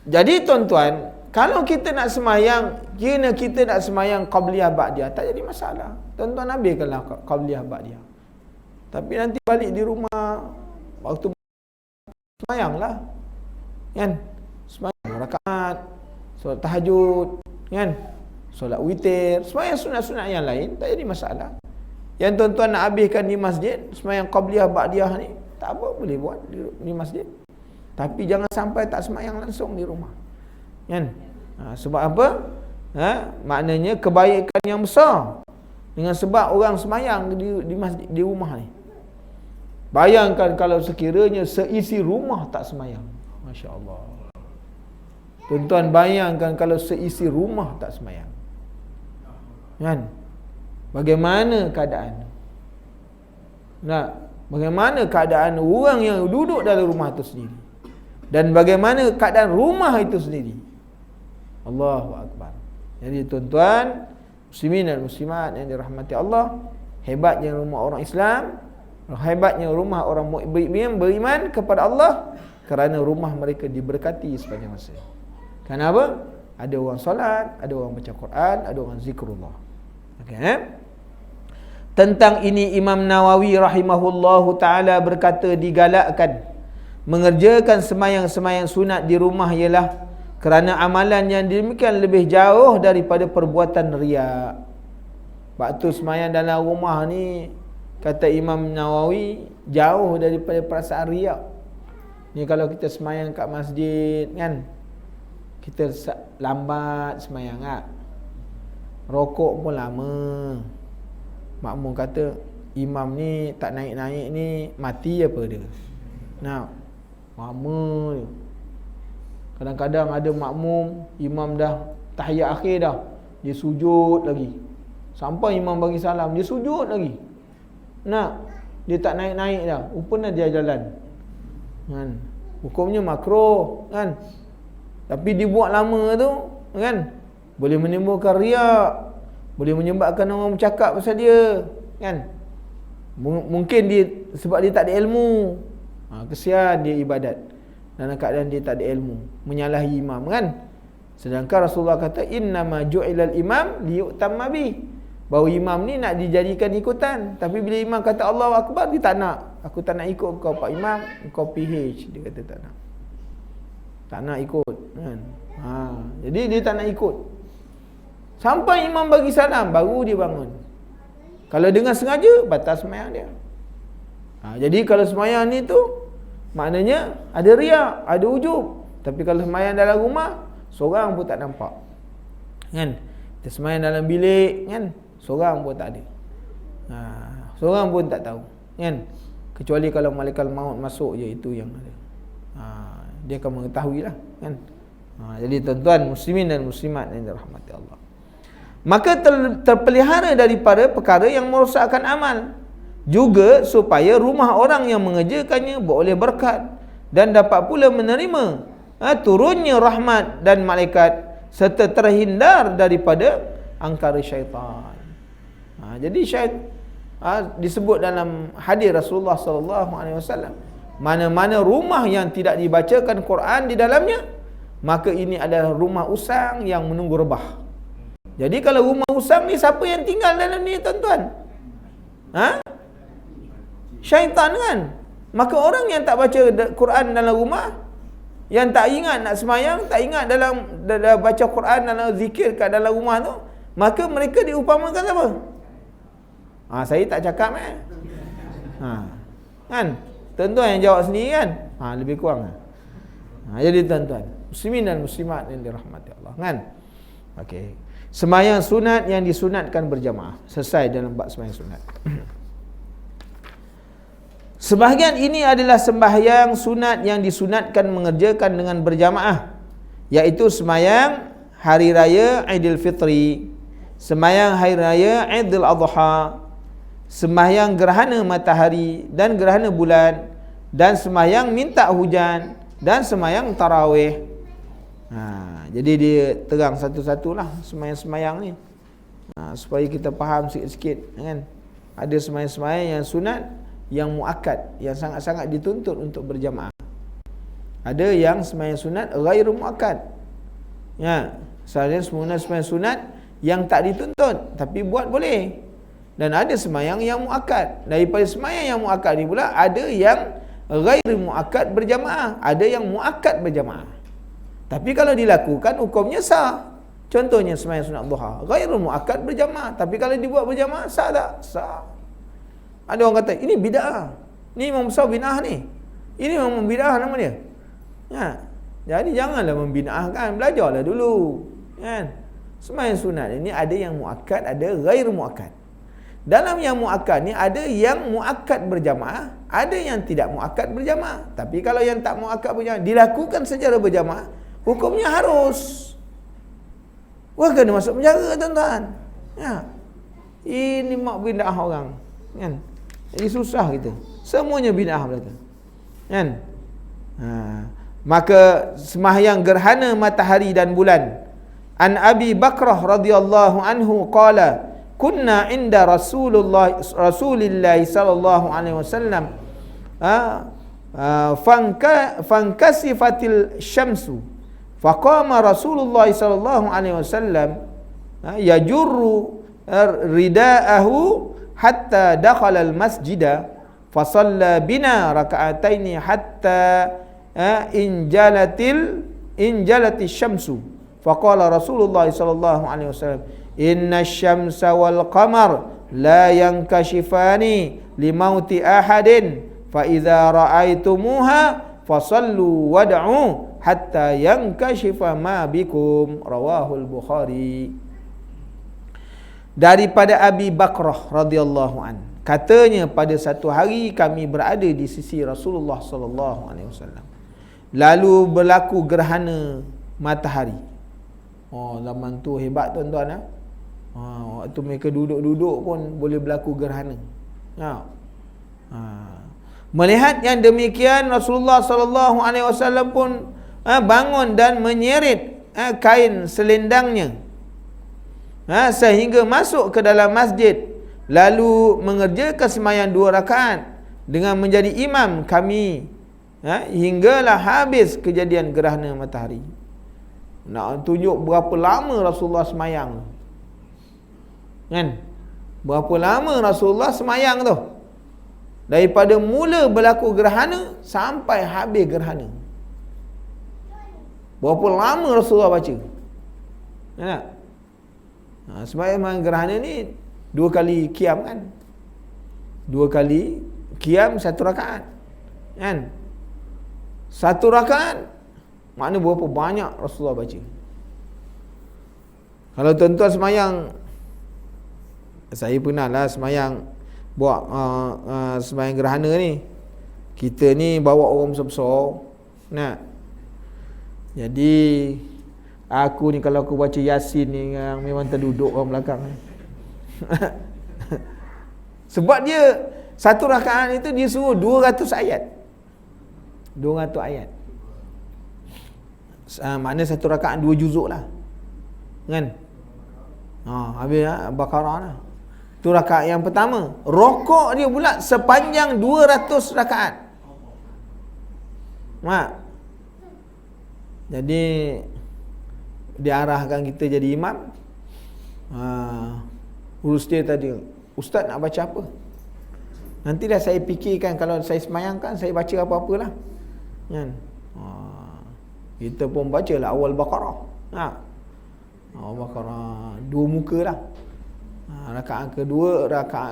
Jadi tuan-tuan, kalau kita nak sembahyang, kira kita nak sembahyang qabliyah ba'diyah, tak jadi masalah. Tuan-tuan ambilkanlah qabliyah ba'diyah. Tapi nanti balik di rumah, waktu sembahyanglah, kan? Sembahyang rakaat, solat tahajud, kan? Solat witir, sembahyang sunat-sunat yang lain, tak jadi masalah. Yang tuan-tuan nak habiskan di masjid, sembahyang qabliyah ba'diyah ni, tak apa, boleh buat di masjid. Tapi jangan sampai tak sembahyang langsung di rumah, kan? Sebab apa? Maknanya kebaikan yang besar dengan sebab orang sembahyang di masjid, di rumah ni. Bayangkan kalau sekiranya seisi rumah tak sembahyang. Masya Allah. Tuan-tuan bayangkan kalau seisi rumah tak sembahyang, kan? Bagaimana keadaan? Bagaimana keadaan orang yang duduk dalam rumah itu sendiri? Dan bagaimana keadaan rumah itu sendiri? Allahu Akbar. Jadi tuan-tuan, muslimin dan muslimat yang dirahmati Allah, hebatnya rumah orang Islam, hebatnya rumah orang beriman kepada Allah, kerana rumah mereka diberkati sepanjang masa. Kenapa? Ada orang solat, ada orang baca Quran, ada orang zikrullah. Okey. Tentang ini Imam Nawawi rahimahullahu taala berkata, digalakkan mengerjakan semayang-semayang sunat di rumah ialah kerana amalan yang demikian lebih jauh daripada perbuatan riya. Sebab tu semayang dalam rumah ni, kata Imam Nawawi, jauh daripada perasaan riya. Ni kalau kita semayang kat masjid kan, kita lambat semayang tak? Rokok pun lama. Makmum kata, imam ni tak naik-naik ni mati apa dia? Nah, lama dia. Kadang-kadang ada makmum, imam dah tahiyat akhir dah, dia sujud lagi. Sampai imam bagi salam, dia sujud lagi. Nah, dia tak naik-naik dah, rupanya dia jalan. Kan? Hukumnya makruh kan? Tapi dibuat lama tu kan, boleh menimbulkan riak, boleh menyebabkan orang bercakap pasal dia kan. Mungkin dia sebab dia tak ada ilmu. Kesian dia ibadat dalam keadaan dia tak ada ilmu, menyalahi imam kan. Sedangkan Rasulullah kata, innama ju'ilal imam liyutamma bi, bahawa imam ni nak dijadikan ikutan. Tapi bila imam kata Allahu Akbar, dia tak nak. Aku tak nak ikut kau Pak Imam, kau PH. Dia kata tak nak. Tak nak ikut kan. Jadi dia tak nak ikut. Sampai imam bagi salam, baru dia bangun. Kalau dengan sengaja, batal sembahyang dia. Jadi kalau sembahyang ni tu, maknanya ada riak, ada ujub. Tapi kalau sembahyang dalam rumah, seorang pun tak nampak kan. Kita sembahyang dalam bilik kan, seorang pun tak ada. Seorang pun tak tahu kan. Kecuali kalau malaikat maut masuk je, itu yang ada. Dia akan mengetahui lah kan. Jadi tuan-tuan muslimin dan muslimat yang dirahmati Allah, maka terpelihara daripada perkara yang merosakkan amal, juga supaya rumah orang yang mengerjakannya beroleh berkat dan dapat pula menerima turunnya rahmat dan malaikat, serta terhindar daripada angkara syaitan. Jadi disebut dalam hadis Rasulullah sallallahu alaihi wasallam, mana-mana rumah yang tidak dibacakan Quran di dalamnya, maka ini adalah rumah usang yang menunggu rebah. Jadi kalau rumah usang ni, siapa yang tinggal dalam ni tuan-tuan? Syaitan kan. Maka orang yang tak baca Quran dalam rumah, yang tak ingat nak semayang, tak ingat dalam baca Quran, dalam zikir kat dalam rumah tu, maka mereka diumpamakan apa? Saya tak cakap kan? Tuan-tuan yang jawab sendiri kan? Lebih kurang. Jadi tuan-tuan muslimin dan muslimat yang dirahmati Allah kan? Okey. Sembahyang sunat yang disunatkan berjamaah, selesai dalam bab sembahyang sunat. Sebahagian ini adalah sembahyang sunat yang disunatkan mengerjakan dengan berjamaah, iaitu sembahyang hari raya Aidil Fitri, sembahyang hari raya Aidil Adha, sembahyang gerhana matahari dan gerhana bulan, dan sembahyang minta hujan, dan sembahyang tarawih. Jadi dia terang satu-satulah sembahyang-sembahyang ni, supaya kita faham sikit-sikit kan. Ada sembahyang-sembahyang yang sunat, yang muakkad, yang sangat-sangat dituntut untuk berjamaah. Ada yang sembahyang sunat ghairu muakkad. Sembahyang sunat yang tak dituntut tapi buat boleh. Dan ada sembahyang yang muakkad. Daripada sembahyang yang muakkad ni pula, ada yang ghairu muakkad berjamaah, ada yang muakkad berjamaah. Tapi kalau dilakukan, hukumnya sah. Contohnya sembahyang sunat duha, ghairu muakkad berjamaah, tapi kalau dibuat berjamaah, sah tak? Sah. Ada orang kata, ini bid'ah, ni Imam besar bid'ah ni, ini memang bid'ah nama dia. Jadi janganlah membid'ahkan, belajarlah dulu kan. Sembahyang sunat ini ada yang muakkad, ada ghairu muakkad. Dalam yang muakkad ni, ada yang muakkad berjamaah, ada yang tidak muakkad berjamaah. Tapi kalau yang tak muakkad berjamaah dilakukan secara berjamaah, hukumnya harus. Wah, kena masuk penjara tuan-tuan. Ini mak bid'ah orang kan. Jadi susah kita. Semuanya bid'ah belaka. Kan? Maka sembahyang gerhana matahari dan bulan. An Abi Bakrah radhiyallahu anhu qala, kunna inda Rasulillah sallallahu alaihi wasallam fankasifatil syamsu Faqama Rasulullah sallallahu alaihi wasallam yajurru ridaahu hatta dakhala al-masjida fa shalla bina raka'ataini hatta injalatis syamsu. Faqala Rasulullah sallallahu alaihi wasallam, inna syamsa wal qamar la yankashifani limauti ahadin fa idza ra'aitumuha fasallu wad'u hatta yankashifa ma bikum. Rawahul Bukhari. Daripada Abi Bakrah radhiyallahu an, katanya pada satu hari kami berada di sisi Rasulullah sallallahu alaihi wasallam, lalu berlaku gerhana matahari. Oh, zaman tu hebat tuan-tuan. Waktu mereka duduk-duduk pun boleh berlaku gerhana. Melihat yang demikian, Rasulullah sallallahu alaihi wasallam pun bangun dan menyeret kain selendangnya sehingga masuk ke dalam masjid, lalu mengerjakan sembahyang 2 rakaat dengan menjadi imam kami hinggalah habis kejadian gerhana matahari. Nak tunjuk berapa lama Rasulullah semayang, kan? Berapa lama Rasulullah semayang tu, daripada mula berlaku gerhana sampai habis gerhana. Berapa lama Rasulullah baca, kan? Semayang gerhana ni 2 kali qiyam, kan? 2 kali qiyam 1 rakaat, kan? 1 rakaat makna berapa banyak Rasulullah baca. Kalau tuan-tuan semayang, saya pernah lah semayang, buat semayang gerhana ni, kita ni bawa orang besar-besar, nak. Jadi aku ni kalau aku baca Yasin ni memang terduduk orang belakang. Sebab dia 1 rakaat itu dia suruh 200 ayat. 200 ayat. Makna 1 rakaat 2 juzuk lah, kan? Habis Baqarah lah. Itu rakaat yang pertama. Rokok dia pula sepanjang 200 rakaat. Jadi diarahkan kita jadi imam. Urus dia tadi, ustaz nak baca apa? Nanti dah saya fikirkan, kalau saya semayangkan saya baca apa-apalah, kan? Kita pun bacalah awal Baqarah. Awal Baqarah 2 muka lah. Rakaat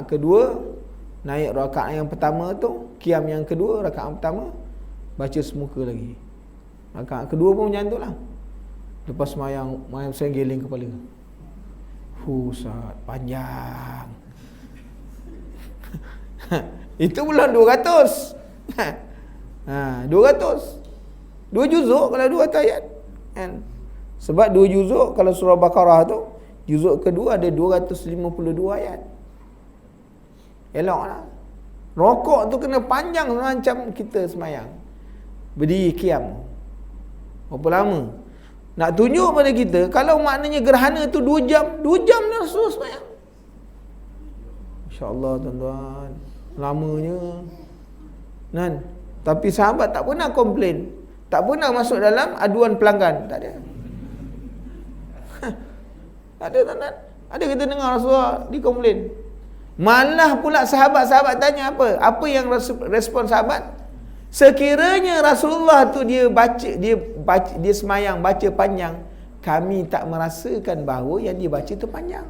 kedua naik rakaat yang pertama tu, qiyam yang kedua, rakaat pertama baca semuka lagi. Rakaat kedua pun macam tu lah. Lepas semayang saya geling kepala. Ustaz, panjang. Itu belum 200. 200. 2 juzuk kalau 2 ayat, kan? Sebab 2 juzuk kalau surah Baqarah tu, juzuk kedua ada 252 ayat. Eloklah. Rokok tu kena panjang macam kita semayang. Berdiri qiyam. Berapa lama? Nak tunjuk pada kita, kalau maknanya gerhana tu 2 jam, 2 jam dah Rasulullah semayang. Masya-Allah tuan-tuan, lamanya, kan? Tapi sahabat tak pernah komplain, tak pernah masuk dalam aduan pelanggan, tak ada. Tak ada, tuan-tuan. Ada kita dengar Rasulullah dikomplain. Malah pula sahabat-sahabat tanya apa? Apa yang respon sahabat? Sekiranya Rasulullah tu dia semayang baca panjang, kami tak merasakan bahawa yang dia baca tu panjang.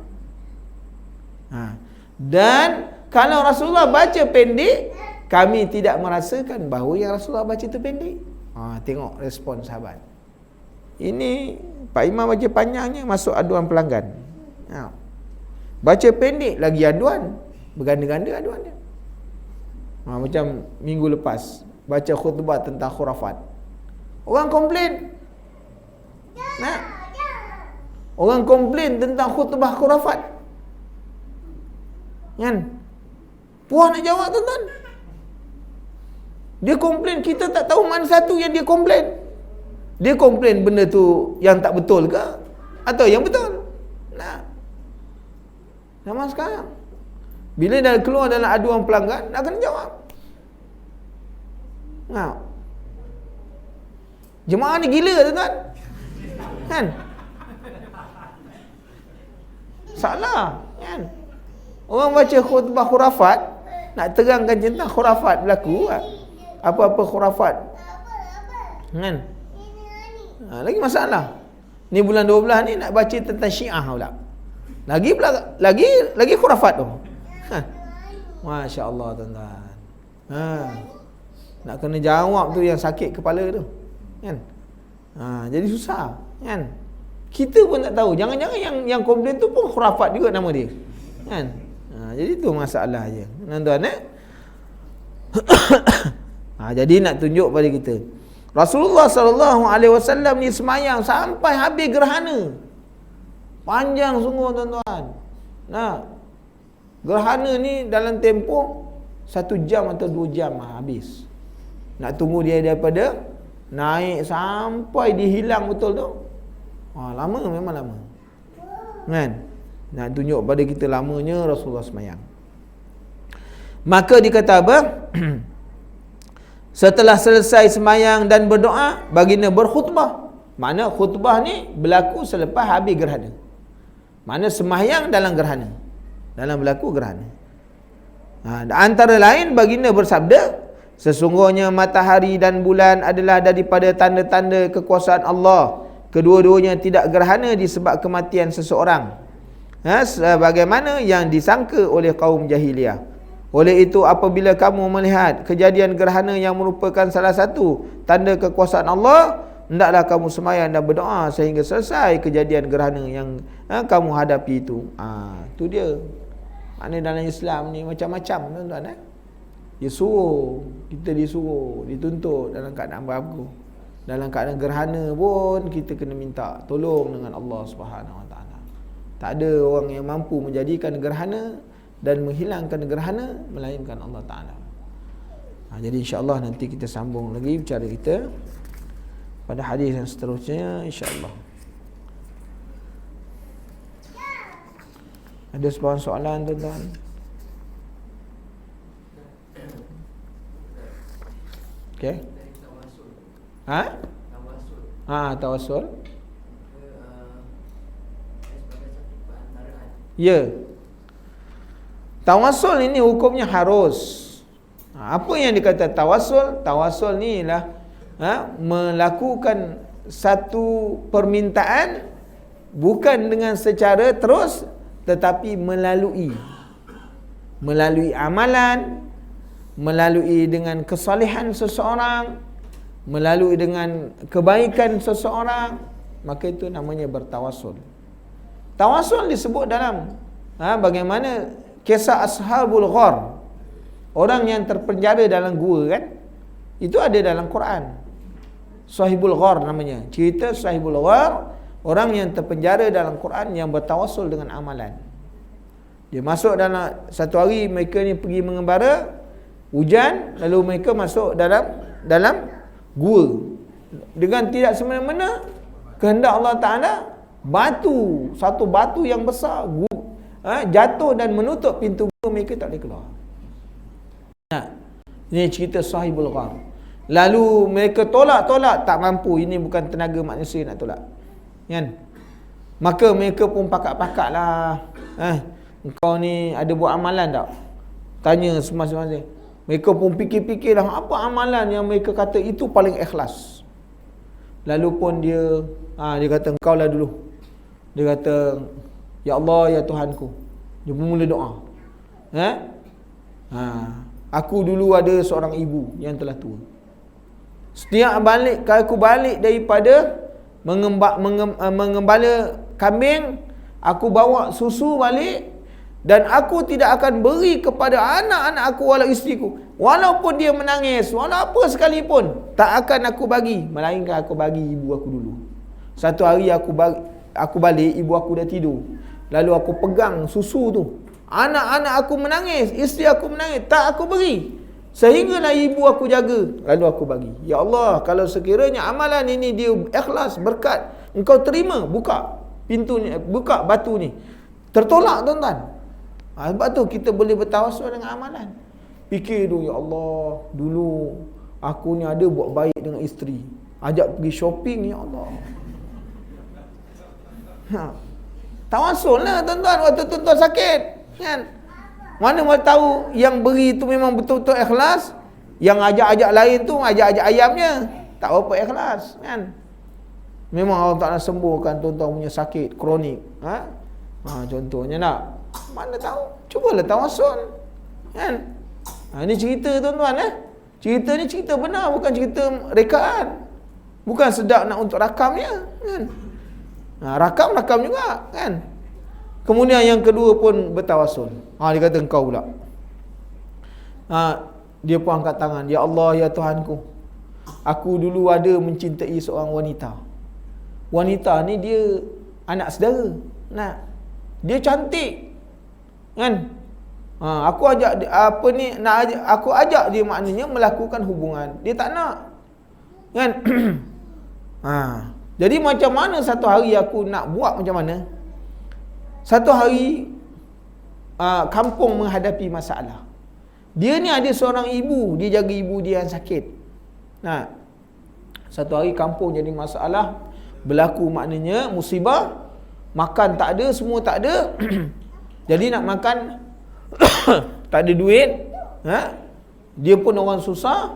Dan kalau Rasulullah baca pendek, kami tidak merasakan bahawa yang Rasulullah baca tu pendek. Tengok respon sahabat. Ini Pak Imam baca panjangnya masuk aduan pelanggan. Baca pendek lagi aduan, berganda-ganda aduan dia. Macam minggu lepas baca khutbah tentang khurafat, orang komplain. Orang komplain tentang khutbah khurafat, kan? Puan nak jawab, tuan-tuan. Dia komplain, kita tak tahu mana satu yang dia komplain. Dia komplain benda tu yang tak betul ke atau yang betul? Zaman sekarang, bila dah keluar dalam aduan pelanggan, nak kena jawab. Jemaah ni gila, tuan-tuan. Kan? Salah, kan? Orang baca khutbah khurafat, nak terangkan tentang khurafat berlaku, apa-apa khurafat. Kan? Lagi masalah. Ni bulan 12 ni nak baca tentang Syiah pula. Lagi khurafat tu. Masya-Allah tuan-tuan. Nak kena jawab tu yang sakit kepala tu. Kan? Jadi susah, kan? Kita pun tak tahu. Jangan-jangan yang komplain tu pun khurafat juga nama dia. Kan? Jadi tu masalah je. Tuan-tuan jadi nak tunjuk pada kita. Rasulullah SAW ni semayang sampai habis gerhana. Panjang sungguh tuan-tuan. Gerhana ni dalam tempoh 1 jam atau 2 jam habis. Nak tunggu dia daripada naik sampai dia hilang betul tu. Lama, memang lama. Kan? Nak tunjuk pada kita lamanya Rasulullah semayang. Maka dikata apa? Setelah selesai semayang dan berdoa, baginda berkhutbah. Mana khutbah ni berlaku selepas habis gerhana. Mana semayang dalam gerhana. Dalam berlaku gerhana. Antara lain baginda bersabda, sesungguhnya matahari dan bulan adalah daripada tanda-tanda kekuasaan Allah. Kedua-duanya tidak gerhana disebab kematian seseorang, sebagaimana yang disangka oleh kaum jahiliyah. Oleh itu apabila kamu melihat kejadian gerhana yang merupakan salah satu tanda kekuasaan Allah, hendaklah kamu sembahyang dan berdoa sehingga selesai kejadian gerhana yang kamu hadapi itu. Itu dia. Maknanya dalam Islam ni macam-macam tuan-tuan. Kita disuruh, dituntut dalam keadaan berapa. Dalam keadaan gerhana pun kita kena minta tolong dengan Allah Subhanahu Wa Taala. Tak ada orang yang mampu menjadikan gerhana dan menghilangkan gerhana melainkan Allah Taala. Jadi insya-Allah nanti kita sambung lagi bicara kita pada hadis yang seterusnya insya-Allah. Ada sebuah soalan tuan-tuan? Okey. Tawassul. Ya. Tawassul ini hukumnya harus. Apa yang dikata tawassul? Tawassul ni ialah melakukan satu permintaan bukan dengan secara terus, tetapi melalui amalan, melalui dengan kesalehan seseorang, melalui dengan kebaikan seseorang, maka itu namanya bertawassul. Tawassul disebut dalam bagaimana kisah Ashabul Ghar, orang yang terpenjara dalam gua kan, itu ada dalam Quran. Sahibul Ghar namanya. Cerita Sahibul Ghar, orang yang terpenjara dalam Quran yang bertawassul dengan amalan. Dia masuk dalam satu hari, mereka ni pergi mengembara, hujan, lalu mereka masuk dalam gua dengan tidak semena-mena kehendak Allah Ta'ala, satu batu yang besar jatuh dan menutup pintu gua, mereka tak boleh keluar. Ini cerita Sahibul Ghar. Lalu mereka tolak tak mampu, ini bukan tenaga manusia nak tolak, kan? Maka mereka pun pakak-pakak lah, engkau ni ada buat amalan tak? Tanya semasa-masa. Mereka pun fikir-fikirlah apa amalan yang mereka kata itu paling ikhlas. Lalu pun dia kata engkau lah dulu. Dia kata, ya Allah, ya Tuhanku. Dia pun mula doa. Aku dulu ada seorang ibu yang telah tua. Setiap aku balik daripada mengembala kambing, aku bawa susu balik, dan aku tidak akan beri kepada anak-anak aku walau isteriku, walaupun dia menangis, walau apa sekalipun, tak akan aku bagi, melainkan aku bagi ibu aku dulu. Satu hari aku balik, ibu aku dah tidur. Lalu aku pegang susu tu, anak-anak aku menangis, isteri aku menangis, tak aku beri, sehinggalah ibu aku jaga, lalu aku bagi. Ya Allah, kalau sekiranya amalan ini dia ikhlas, berkat, engkau terima, buka pintu ni, buka batu ni. Tertolak tuan-tuan. Sebab tu kita boleh bertawassul dengan amalan. Fikir dulu, ya Allah, dulu aku ni ada buat baik dengan isteri, ajak pergi shopping, ya Allah. Tawasul lah tuan-tuan waktu tuan-tuan sakit, kan? Mana mau tahu yang beri tu memang betul-betul ikhlas, yang ajak-ajak lain tu ajak-ajak ayamnya, tak apa ikhlas, kan? Memang Allah Ta'ala sembuhkan tuan-tuan punya sakit kronik. Contohnya nak, mana tahu, cubalah tawasul, kan? Ini cerita tuan-tuan, cerita ni cerita benar, bukan cerita rekaan. Bukan sedap nak untuk rakamnya, kan? Rakam juga, kan? Kemudian yang kedua pun bertawasul. Dia kata engkau pula. Dia pun angkat tangan, ya Allah, ya Tuhanku, aku dulu ada mencintai seorang wanita. Wanita ni dia anak saudara. Dia cantik, kan? Aku ajak dia, aku ajak dia, maknanya melakukan hubungan. Dia tak nak, kan? Jadi macam mana satu hari aku nak buat macam mana? Satu hari kampung menghadapi masalah. Dia ni ada seorang ibu, dia jaga ibu dia yang sakit. Satu hari kampung jadi masalah, berlaku maknanya musibah, makan tak ada, semua tak ada. Jadi nak makan tak ada duit, dia pun orang susah,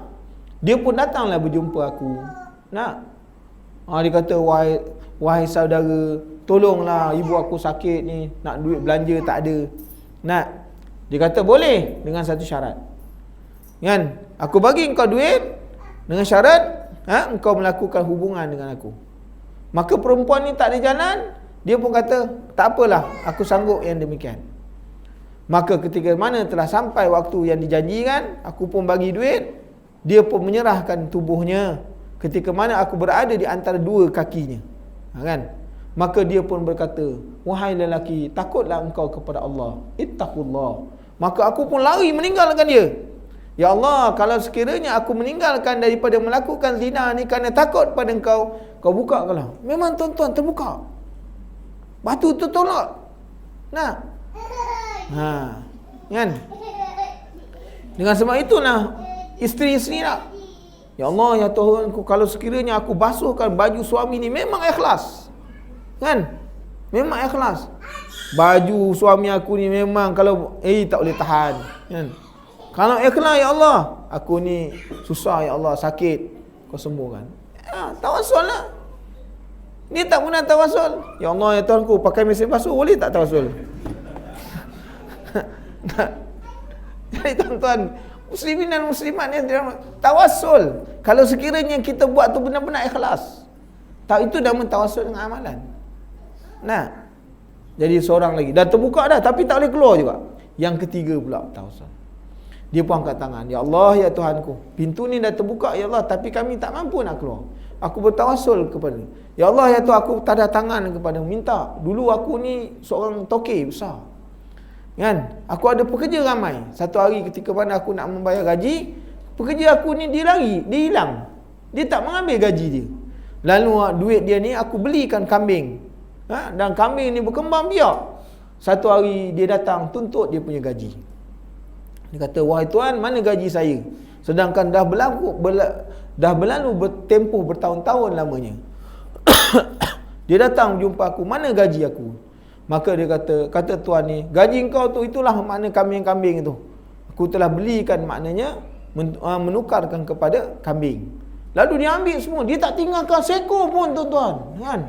dia pun datanglah berjumpa aku. Dia kata, wahai saudara, tolonglah ibu aku sakit ni, nak duit belanja tak ada. Dia kata boleh, dengan satu syarat, kan? Aku bagi engkau duit dengan syarat engkau melakukan hubungan dengan aku. Maka perempuan ni tak ada jalan, dia pun kata tak apalah, aku sanggup yang demikian. Maka ketika mana telah sampai waktu yang dijanjikan, aku pun bagi duit, dia pun menyerahkan tubuhnya ketika mana aku berada di antara dua kakinya, kan? Maka dia pun berkata, wahai lelaki, takutlah engkau kepada Allah, ittaqullah. Maka aku pun lari meninggalkan dia. Ya Allah, kalau sekiranya aku meninggalkan daripada melakukan zina ni kerana takut pada engkau, kau buka kalau. Memang tuan-tuan terbuka, batu tertolak. Kan? Dengan sebab itulah isteri-isteri nak, ya Allah, ya Tuhanku, kalau sekiranya aku basuhkan baju suami ni, memang ikhlas, kan? Memang ikhlas. Baju suami aku ni memang kalau tak boleh tahan, kan? Kalau ikhlas, ya Allah, aku ni susah, ya Allah, sakit, kau sembuhkan. Tawasul lah. Dia tak pernah tawasul. Ya Allah, ya Tuhanku, pakai mesin basuh, boleh tak tawasul? Jadi tuan-tuan, muslimin dan muslimat ni tawasul, kalau sekiranya kita buat tu benar-benar ikhlas, itu nama tawasul dengan amalan. Jadi seorang lagi dah terbuka dah, tapi tak boleh keluar juga. Yang ketiga pula tawasul, dia pun angkat tangan, ya Allah, ya Tuhanku, pintu ni dah terbuka, ya Allah, tapi kami tak mampu nak keluar. Aku bertawasul kepada, ya Allah, ya Tuhan, aku tak ada tangan kepada, minta. Dulu aku ni seorang tokek besar, kan? Aku ada pekerja ramai. Satu hari ketika mana aku nak membayar gaji, pekerja aku ni dia lari, dia hilang. Dia tak mengambil gaji dia. Lalu duit dia ni aku belikan kambing. Dan kambing ni berkembang biak. Satu hari dia datang tuntut dia punya gaji. Dia kata, wahai Tuan, mana gaji saya? Sedangkan dah berlalu bertempoh bertahun-tahun lamanya. Dia datang jumpa aku, mana gaji aku? Maka dia kata Tuan ni, gaji engkau tu itulah makna kambing-kambing itu. Aku telah belikan, maknanya menukarkan kepada kambing. Lalu dia ambil semua, dia tak tinggalkan seekor pun tuan-tuan, kan?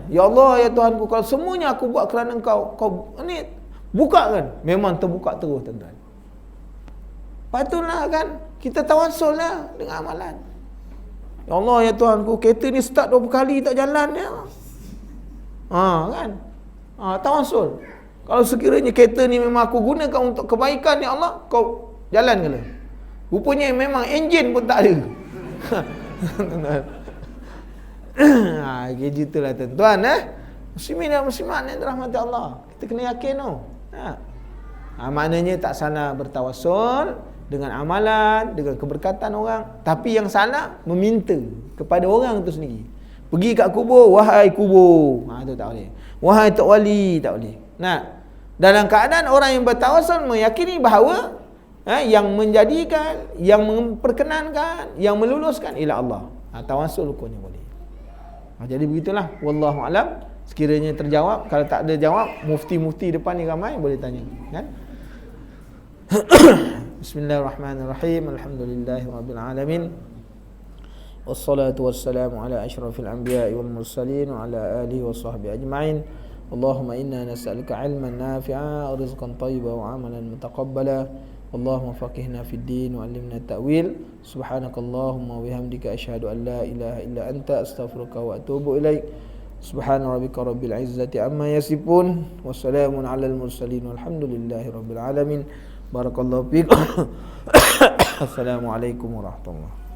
Ya Allah, ya Tuhanku, kalau semuanya aku buat kerana engkau, kau ni buka, kan? Memang terbuka terus tuan-tuan. Patutlah, kan, kita tawasul lah dengan amalan. Ya Allah, ya Tuhanku, kereta ni start 20 kali tak jalan ya. Kan? Tawasul. Kalau sekiranya kereta ni memang aku gunakan untuk kebaikan, ya Allah, kau jalan ke lah. Rupanya memang enjin pun tak ada. Gitulah tuan-tuan, muslimin dan muslimat yang dirahmati Allah. Kita kena yakin tu. Maknanya tak salah bertawasul dengan amalan, dengan keberkatan orang. Tapi yang salah meminta kepada orang itu sendiri. Pergi kat kubur, wahai kubur, itu tak boleh. Wahai tok wali, tak boleh. Dalam keadaan orang yang bertawasul meyakini bahawa yang menjadikan, yang memperkenankan, yang meluluskan ialah Allah. Tawasul hukumnya boleh. Jadi begitulah, wallahu alam. Sekiranya terjawab, kalau tak ada jawab, mufti-mufti depan ni ramai boleh tanya, kan? Bismillahirrahmanirrahim. Alhamdulillahirabbil alamin. Wassalatu wassalamu ala asyrafil anbiya'i wal mursalin wa ala alihi washabbihi ajma'in. Allahumma inna nas'aluka 'ilman nafi'a wa rizqan thayyiban wa 'amalan mutaqabbala. Allahumma faqihna fid din wa 'allimna ta'wil. Subhanakallahumma wa bihamdika asyhadu an la ilaha illa anta astaghfiruka wa atubu ilaik. Subhana rabbika rabbil izzati amma yasifun wa salamun 'alal mursalin walhamdulillahi rabbil alamin. Barakallahu fiikum. Assalamualaikum warahmatullahi